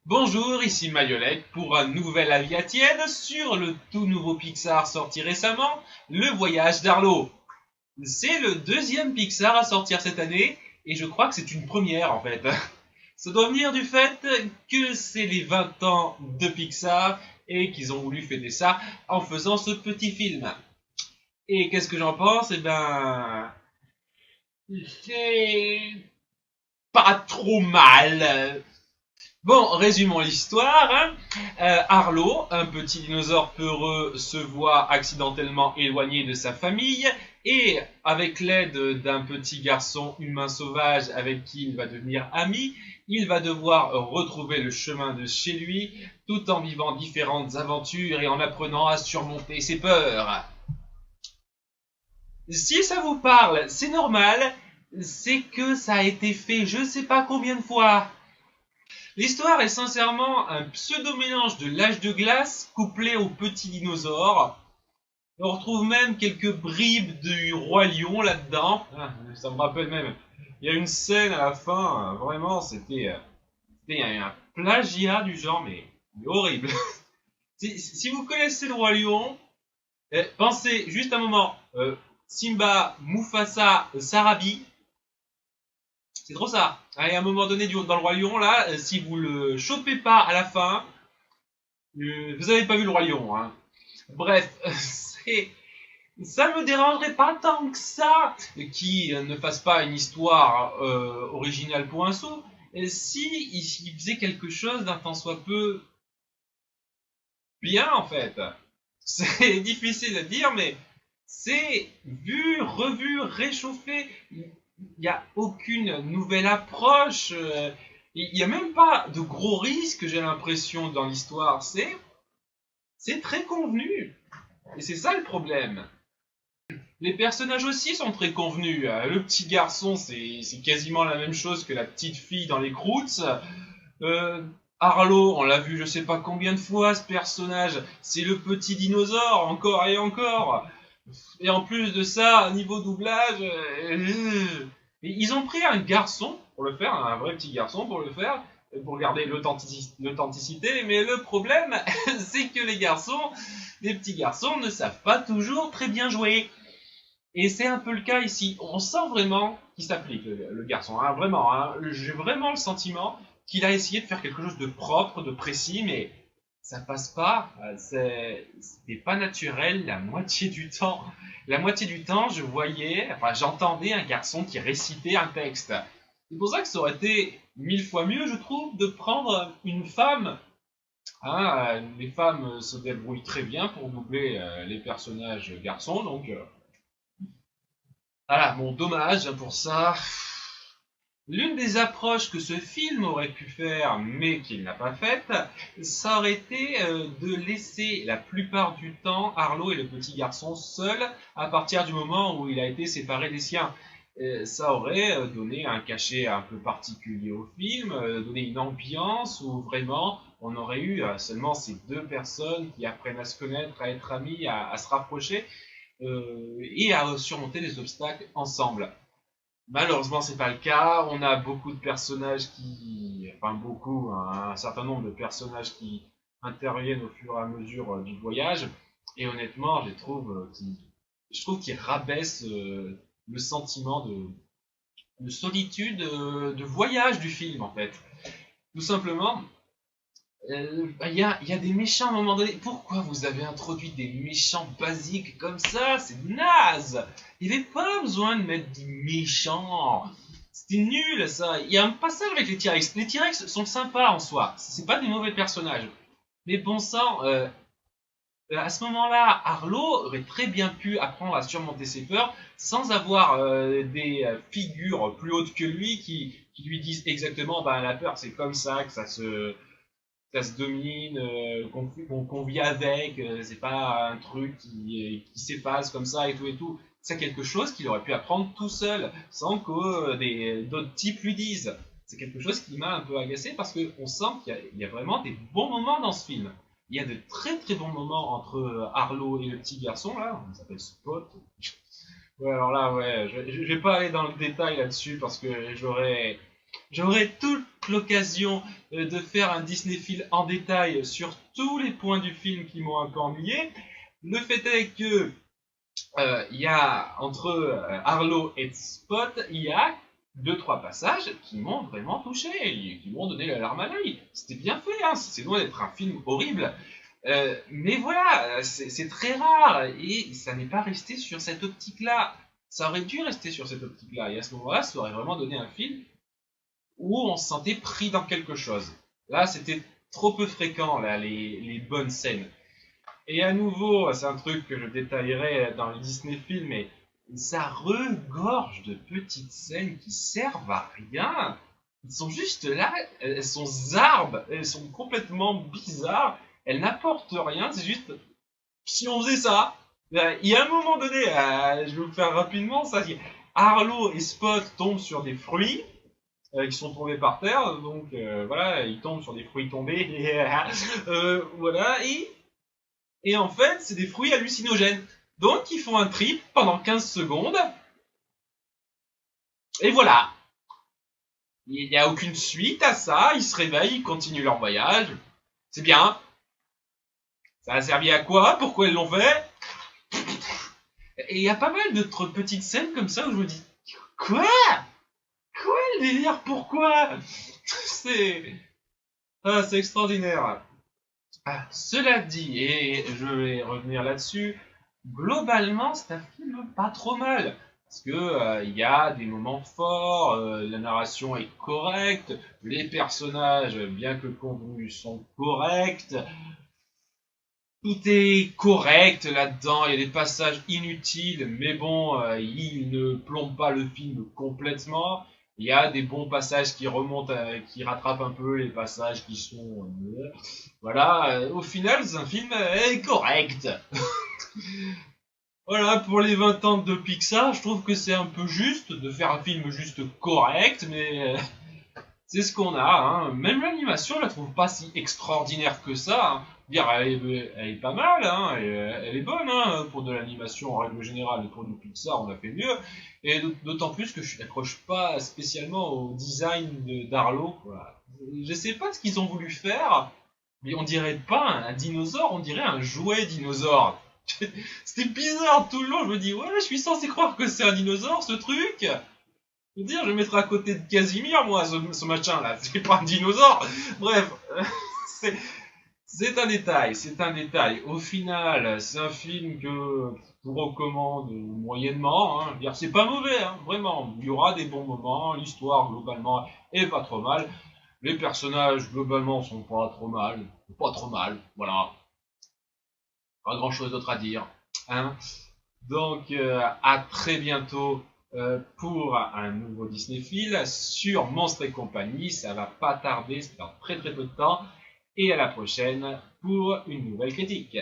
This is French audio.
Bonjour, ici Mayolek pour un nouvel avis à tienne sur le tout nouveau Pixar sorti récemment, Le Voyage d'Arlo. C'est le deuxième Pixar à sortir cette année et je crois que c'est une première en fait. Ça doit venir du fait que c'est les 20 ans de Pixar et qu'ils ont voulu fêter ça en faisant ce petit film. Et qu'est-ce que j'en pense? C'est pas trop mal. Bon, résumons l'histoire. Arlo, un petit dinosaure peureux, se voit accidentellement éloigné de sa famille et, avec l'aide d'un petit garçon humain sauvage avec qui il va devenir ami, il va devoir retrouver le chemin de chez lui tout en vivant différentes aventures et en apprenant à surmonter ses peurs. Si ça vous parle, c'est normal, c'est que ça a été fait je sais pas combien de fois. L'histoire est sincèrement un pseudo-mélange de l'âge de glace couplé aux petits dinosaures. On retrouve même quelques bribes du Roi Lion là-dedans. Ah, ça me rappelle même. Il y a une scène à la fin, vraiment, c'était un plagiat du genre, mais horrible. Si vous connaissez le Roi Lion, pensez juste un moment. Simba, Mufasa, Sarabi, c'est trop ça. À un moment donné dans le Roi Lion, là, si vous le chopez pas à la fin, vous n'avez pas vu le Roi Lion. Hein. Bref, ça me dérangerait pas tant que ça qui ne fasse pas une histoire originale pour un sou. Si il faisait quelque chose d'un tant soit peu bien en fait. C'est difficile à dire, mais c'est vu, revu, réchauffé. Il n'y a aucune nouvelle approche. Il n'y a même pas de gros risques, j'ai l'impression, dans l'histoire. C'est très convenu. Et c'est ça le problème. Les personnages aussi sont très convenus. Le petit garçon, c'est quasiment la même chose que la petite fille dans les Croods. Euh, Arlo, on l'a vu je sais pas combien de fois ce personnage. C'est le petit dinosaure, encore et encore. Et en plus de ça, niveau doublage, ils ont pris un garçon pour le faire, un vrai petit garçon pour le faire, pour garder l'authenticité. Mais le problème, c'est que les petits garçons ne savent pas toujours très bien jouer. Et c'est un peu le cas ici. On sent vraiment qu'il s'applique, le garçon. Hein, vraiment. Hein. J'ai vraiment le sentiment qu'il a essayé de faire quelque chose de propre, de précis, mais ça passe pas. C'était pas naturel la moitié du temps. La moitié du temps, j'entendais un garçon qui récitait un texte. C'est pour ça que ça aurait été 1000 fois mieux, je trouve, de prendre une femme. Hein, les femmes se débrouillent très bien pour doubler les personnages garçons, donc voilà, bon, dommage pour ça. L'une des approches que ce film aurait pu faire, mais qu'il n'a pas faite, ça aurait été de laisser la plupart du temps Arlo et le petit garçon seuls à partir du moment où il a été séparé des siens. Ça aurait donné un cachet un peu particulier au film, donné une ambiance où vraiment on aurait eu seulement ces deux personnes qui apprennent à se connaître, à être amis, à se rapprocher et à surmonter les obstacles ensemble. Malheureusement, c'est pas le cas. On a beaucoup de personnages enfin beaucoup, un certain nombre de personnages qui interviennent au fur et à mesure du voyage. Et honnêtement, je trouve qu'ils rabaissent le sentiment de solitude, de voyage du film en fait. Tout simplement, il y a des méchants à un moment donné. Pourquoi vous avez introduit des méchants basiques comme ça? C'est naze. Il n'y avait pas besoin de mettre des méchants. C'était nul ça. Il y a un passage avec les T-Rex. Les T-Rex sont sympas en soi. C'est pas des mauvais personnages. Mais bon sang, à ce moment-là, Arlo aurait très bien pu apprendre à surmonter ses peurs sans avoir des figures plus hautes que lui qui lui disent exactement ben, la peur c'est comme ça que ça se domine, qu'on vit avec, c'est pas un truc qui s'efface comme ça et tout et tout. C'est quelque chose qu'il aurait pu apprendre tout seul, sans que d'autres types lui disent. C'est quelque chose qui m'a un peu agacé parce qu'on sent qu'il y a vraiment des bons moments dans ce film. Il y a de très très bons moments entre Arlo et le petit garçon, là, on s'appelle Spot. Ouais, alors là, ouais, je vais pas aller dans le détail là-dessus parce que j'aurais J'aurai toute l'occasion de faire un Disney-film en détail sur tous les points du film qui m'ont un peu ennuyé. Le fait est que il y a entre Arlo et Spot, il y a deux trois passages qui m'ont vraiment touché, qui m'ont donné la larme à l'œil. C'était bien fait, hein, c'est loin d'être un film horrible. Mais voilà, c'est très rare et ça n'est pas resté sur cette optique-là. Ça aurait dû rester sur cette optique-là et à ce moment-là, ça aurait vraiment donné un film où on se sentait pris dans quelque chose. Là, c'était trop peu fréquent, là, les bonnes scènes. Et à nouveau, c'est un truc que je détaillerai dans le Disney film, mais ça regorge de petites scènes qui servent à rien. Elles sont juste là, elles sont zarbes, elles sont complètement bizarres, elles n'apportent rien, c'est juste, si on faisait ça, il y a un moment donné, je vais vous le faire rapidement, ça, Arlo et Spot tombent sur des fruits, qui sont tombés par terre, donc voilà, ils tombent sur des fruits tombés, et, voilà, et en fait, c'est des fruits hallucinogènes. Donc, ils font un trip pendant 15 secondes. Et voilà. Il n'y a aucune suite à ça. Ils se réveillent, ils continuent leur voyage. C'est bien. Ça a servi à quoi? Pourquoi ils l'ont fait? Et il y a pas mal d'autres petites scènes comme ça où je me dis, quoi? Quoi le délire? Pourquoi? C'est c'est extraordinaire. Cela dit, et je vais revenir là-dessus, globalement, c'est un film pas trop mal. Parce que il y a des moments forts, la narration est correcte, les personnages, bien que convenus, sont corrects, tout est correct là-dedans, il y a des passages inutiles, mais bon, ils ne plombent pas le film complètement. Il y a des bons passages qui remontent, qui rattrapent un peu les passages qui sont... voilà, au final, c'est un film correct. Voilà, pour les 20 ans de Pixar, je trouve que c'est un peu juste de faire un film juste correct, mais c'est ce qu'on a. Hein. Même l'animation, je la trouve pas si extraordinaire que ça. Hein. Dire, elle est pas mal, hein. Elle est bonne hein, pour de l'animation en règle générale. Et pour du Pixar, on a fait mieux. Et d'autant plus que je n'accroche pas spécialement au design d'Arlo. Voilà. Je sais pas ce qu'ils ont voulu faire, mais on dirait pas un dinosaure, on dirait un jouet dinosaure. C'était bizarre tout le long, je me dis, ouais, je suis censé croire que c'est un dinosaure ce truc. Je veux dire, je vais mettre à côté de Casimir, moi, ce machin là, c'est pas un dinosaure. Bref, c'est c'est un détail, c'est un détail. Au final, c'est un film que je vous recommande moyennement. Hein. Je veux dire, c'est pas mauvais, hein, vraiment. Il y aura des bons moments, l'histoire globalement est pas trop mal. Les personnages globalement sont pas trop mal, pas trop mal, voilà. Pas grand chose d'autre à dire. Hein. Donc, à très bientôt pour un nouveau Disney Fil sur Monstres et compagnie. Ça va pas tarder, c'est dans très très peu de temps. Et à la prochaine pour une nouvelle critique.